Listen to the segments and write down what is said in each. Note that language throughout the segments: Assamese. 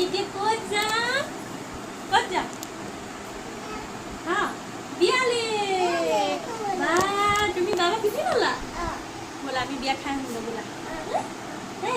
এতিয়া ক'ত যাম ক'ত যাম হা বিয়ালে বা তুমি বাবা পিছি বলা বলা আমি বিয়া খাই আহোঁ বলা হে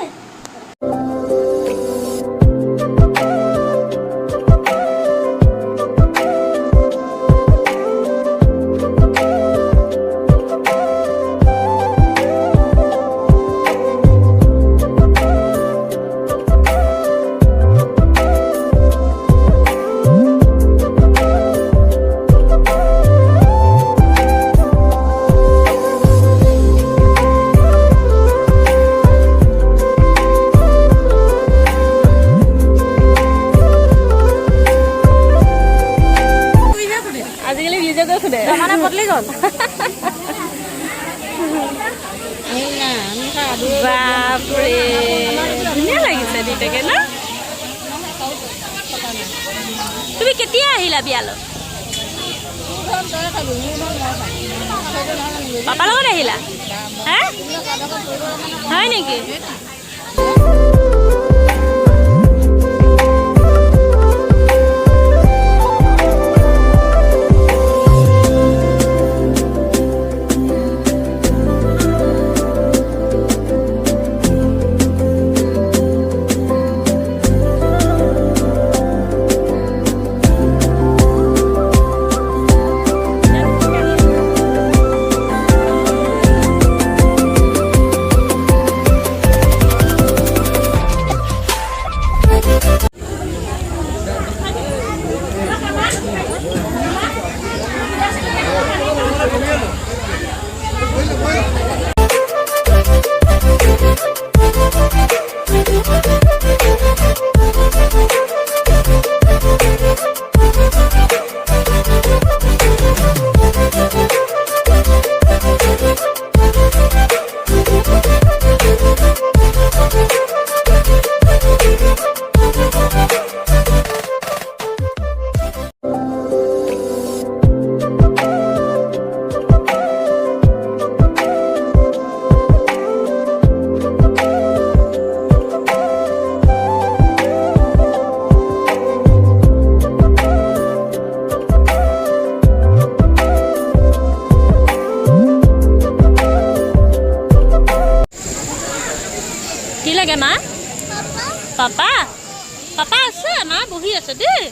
বাপৰে ধুনীয়া লাগিছে দুইটাকে ন তুমি কেতিয়া আহিলা বিয়ালৈ পাপাৰ লগত আহিলা হা হয় নেকি কি লাগে মা পাপা পাপা আছে মা বহি আছে দেই